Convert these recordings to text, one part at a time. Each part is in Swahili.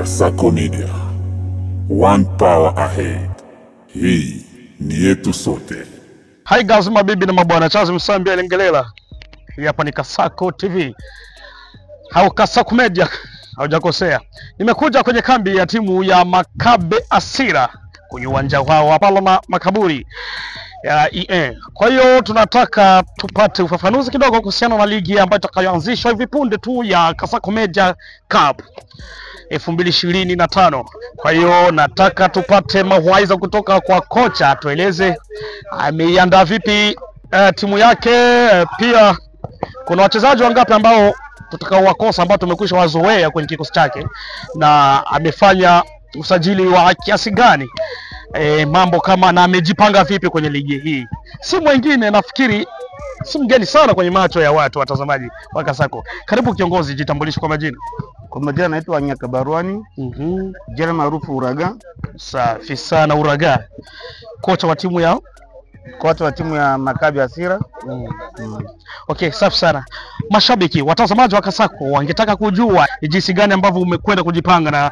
Kasako Media, one power ahead. Hii ni yetu sote. Hi guys, mabibi na mabwana, Charles Msambia Lengelela. Hii hapa ni Kasako TV. Au Kasako Media, haujakosea. Nimekuja kwenye kambi ya timu ya Makabe Asira kwenye uwanja wao hapa na makaburi ya EA. Kwa hiyo tunataka tupate ufafanuzi kidogo kuhusiana na ligi ambayo itakayoanzishwa hivi punde tu ya Kasako Media Cup 2025. Kwa hiyo nataka tupate mawaidha kutoka kwa kocha, tueleze ameiandaa vipi timu yake, pia kuna wachezaji wangapi ambao tutakaowakosa ambao tumekwisha wazoea kwenye kikosi chake, na amefanya usajili wa kiasi gani, mambo kama, na amejipanga vipi kwenye ligi hii. Si mwingine, nafikiri si mgeni sana kwenye macho ya watu watazamaji wa Kasako. Karibu kiongozi, jitambulishe kwa majina. Kwa majina naitwa Nyakabarwani, jina maarufu Uraga. Safi sana Uraga. Kocha wa timu ya Makabe Asira. Okay, safi sana. Mashabiki, watazamaji wa Kasako wangetaka kujua jinsi gani ambavyo umekwenda kujipanga na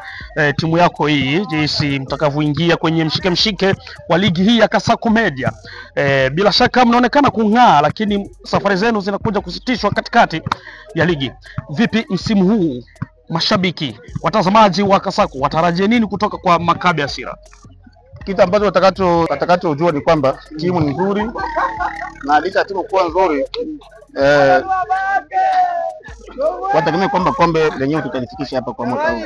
timu yako hii, jinsi mtakavyoingia kwenye mshike wa ligi hii ya Kasako Media. Bila shaka mnaonekana kung'aa, lakini safari zenu zinakuja kusitishwa katikati ya ligi. Vipi msimu huu? Mashabiki, watazamaji wa Kasako watarajie nini kutoka kwa Makabe Asira? Kitu ambacho watakachojua ni kwamba timu ni nzuri, na licha timu kuwa nzuri, wategemea kwamba kombe lenyewe tutalifikisha hapa kwa mwaka huu.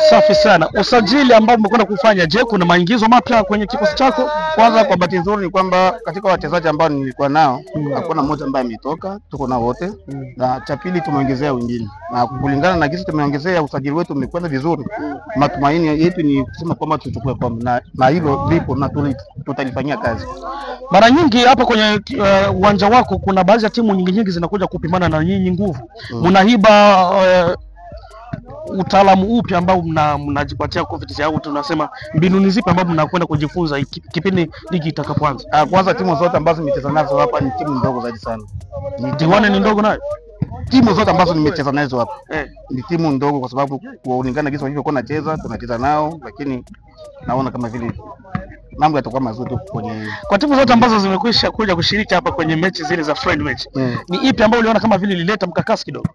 Safi sana. Usajili ambao umekwenda kufanya, je, kuna maingizo mapya kwenye kikosi chako? Kwanza, kwa bahati nzuri ni kwamba katika wachezaji ambao nilikuwa nao hakuna mmoja ambaye ametoka, tuko nao wote. Na cha pili, tumeongezea wengine, na kulingana na jinsi tumeongezea, usajili wetu umekwenda vizuri. Matumaini yetu ni kusema kwamba tuchukue kombe, na hilo lipo na tutalifanyia kazi. Mara nyingi hapa kwenye uwanja wako kuna baadhi ya timu nyingi zinakuja kupimana na nyinyi nguvu. Mnahiba utaalamu upi ambao mnajipatia confidence, au tunasema mbinu zipi ambazo mnakwenda kujifunza kipindi ligi itakapoanza? Kwanza, timu zote ambazo nimecheza nazo hapa ni timu ndogo zaidi sana. Diwane ni ndogo nayo. Timu zote ambazo nimecheza nazo hapa ni timu ndogo, kwa sababu kulingana jinsi walivyokuwa tunacheza nao, lakini naona kama vile mambo yatakuwa mazuri kwenye kwa timu zote ambazo zimekwisha kuja kushiriki hapa kwenye mechi zile za friend match. Ni ipi ambayo uliona kama vile ilileta mkakasi kidogo?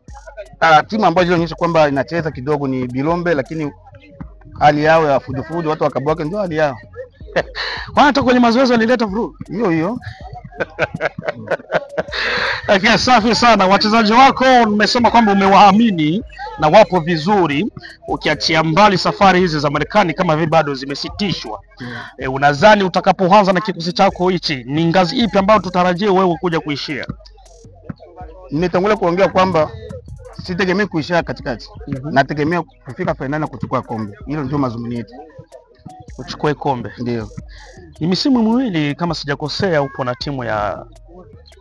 Timu ambayo ilionyesha kwamba inacheza kidogo ni Bilombe, lakini hali yao ya fudufudu, watu wakabwake, ndio hali yao. Kwa hata kwenye mazoezi walileta vurugu hiyo. Okay, safi sana. Wachezaji wako umesema kwamba umewaamini na wapo vizuri, ukiachia mbali safari hizi za Marekani kama vile bado zimesitishwa. Unadhani utakapoanza na kikosi chako hichi, ni ngazi ipi ambayo tutarajie wewe kuja kuishia? Nimetangulia kuongea kwamba sitegemea kuishia katikati. Nategemea kufika finali na kuchukua kombe. Hilo ndio mazumuni yetu. Uchukue kombe. Ndio. Ni misimu miwili kama sijakosea upo na timu ya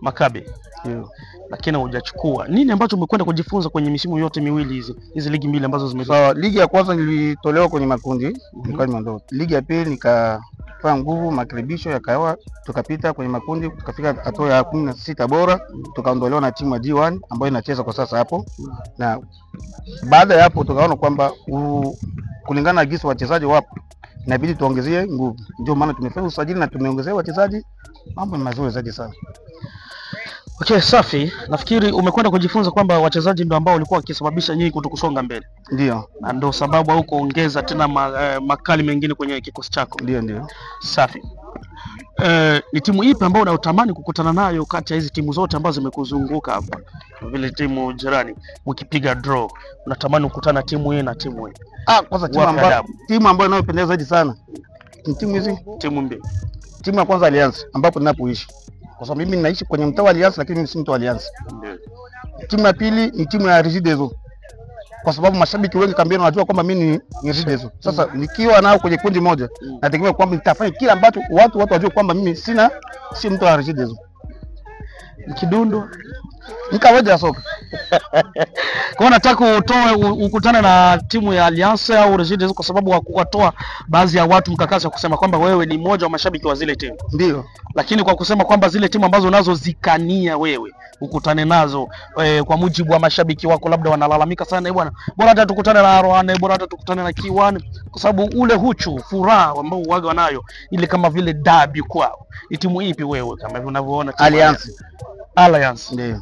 Makabe. Ndio. Lakini hujachukua. Nini ambacho umekwenda kujifunza kwenye misimu yote miwili hizi ligi mbili ambazo zimetoka? Ligi ya kwanza nilitolewa kwenye makundi, nilikuwa nimeondoka. Ligi ya pili nikafanya nguvu, makaribisho yakawa, tukapita kwenye makundi, tukafika hatua ya 16 bora, tukaondolewa na timu ya D1 ambayo inacheza kwa sasa hapo. Na baada ya hapo tukaona kwamba kulingana na jinsi wachezaji wapo, inabidi tuongezee nguvu. Ndio maana tumefanya usajili na tumeongezea wachezaji. Mambo ni mazuri zaidi sana. Okay, safi. Nafikiri umekwenda kujifunza kwamba wachezaji ndio ambao walikuwa wakisababisha nyinyi kutokusonga mbele. Ndio. Na ndio sababu au kuongeza tena makali mengine kwenye kikosi chako. Ndio. Safi. Ni timu ipi ambayo unatamani kukutana nayo kati ya hizi timu zote ambazo zimekuzunguka hapa? Vile timu jirani mkipiga draw, unatamani kukutana timu hii na timu hii? Kwanza timu ambayo inayopendeza zaidi sana ni timu hizi, timu mbili. Timu ya kwanza Alliance, ambapo ninapoishi. Kwa sababu mimi ninaishi kwenye mtaa wa Alliance, lakini mimi si mtu wa Alliance. Timu ya pili ni timu ya Regideso, kwa sababu mashabiki wengi kambiano wanajua kwamba mimi ni Regideso. Sasa nikiwa nao kwenye kundi moja, nategemea kwamba nitafanya kila ambacho watu wajue kwamba mimi si mtu wa Regideso. Kidundo Ni kawaida ya soka. Kwa nataka utoe ukutane na timu ya Alliance au Regides kwa sababu watoa baadhi ya watu mkakasa kusema kwamba wewe ni mmoja wa mashabiki wa zile timu. Ndio. Lakini kwa kusema kwamba zile timu ambazo unazo zikania wewe ukutane nazo kwa mujibu wa mashabiki wako labda wanalalamika sana bwana, bora hata tukutane na Roane, bora hata tukutane na Kiwani kwa sababu ule huchu furaha ambao waga wanayo ile kama vile derby kwao. Ni timu ipi wewe kama unavyoona? Alliance. Alliance. Ndio.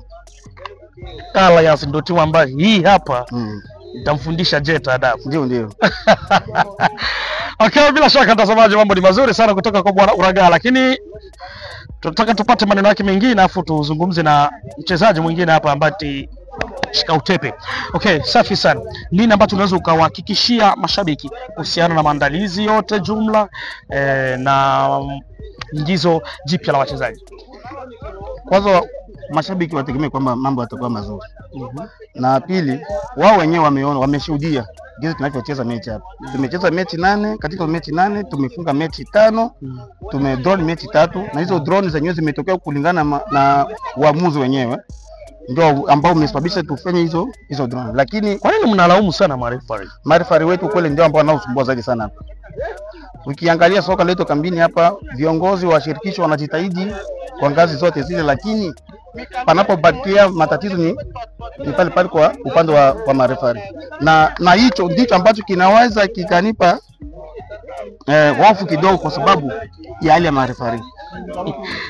Alliance ndio timu ambayo hii hapa itamfundisha Jeta adabu. Ndio. Okay, bila shaka mtazamaji, mambo ni mazuri sana kutoka kwa bwana Uragaa, lakini tunataka tupate maneno yake mengine afu tuzungumze na mchezaji mwingine hapa ambaye shika utepe. Okay, safi sana. Nini ambacho unaweza ukawahakikishia mashabiki kuhusiana na maandalizi yote jumla na ingizo jipya la wachezaji? Kwanza mashabiki wategemea kwamba mambo yatakuwa mazuri. Na pili, wao wenyewe wameona, wameshuhudia jinsi tunavyocheza mechi hapa. Tumecheza mechi 8, katika mechi 8 tumefunga mechi 5, tumedraw mechi 3 na hizo draw zenyewe zimetokea kulingana na uamuzi wenyewe. Ndio ambao umesababisha tufanye hizo draw. Lakini kwa nini mnalaumu sana marefari? Marefari wetu kweli ndio ambao wanaosumbua zaidi sana hapa. Ukiangalia soka letu kambini hapa, viongozi wa shirikisho wanajitahidi kwa ngazi zote zile, lakini panapobakia matatizo ni pale pale kwa upande wa marefari. Na hicho ndicho ambacho kinaweza kikanipa hofu kidogo kwa sababu ya hali ya marefari.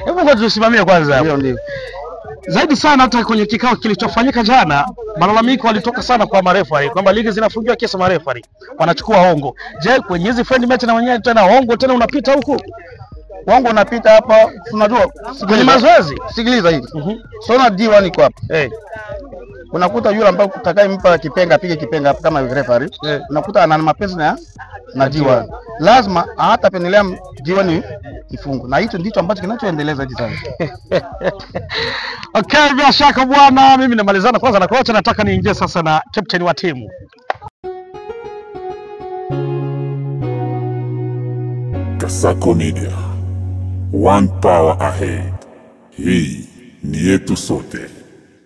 Hebu ngoja tusimamie kwanza hapo. Ndio. Zaidi sana hata kwenye kikao kilichofanyika jana, malalamiko walitoka sana kwa marefari kwamba ligi zinafungiwa kesa marefari wanachukua hongo. Je, kwenye hizi friend match na wenyewe tena hongo tena unapita huko? Hongo unapita hapa, unajua kwenye mazoezi. Sikiliza hivi. So na D1 iko hapa. Unakuta yule ambaye utakayempa kipenga apige kipenga hapa kama referee. Unakuta ana mapenzi na D1. Lazima hata pendelea D1 kifungo. Na hicho ndicho ambacho kinachoendeleza hivi sasa. Okay, bila shaka bwana, mimi namalizana kwanza na kocha, nataka niingie sasa na captain wa timu. Kasako Media, one power ahead. Hii ni yetu sote.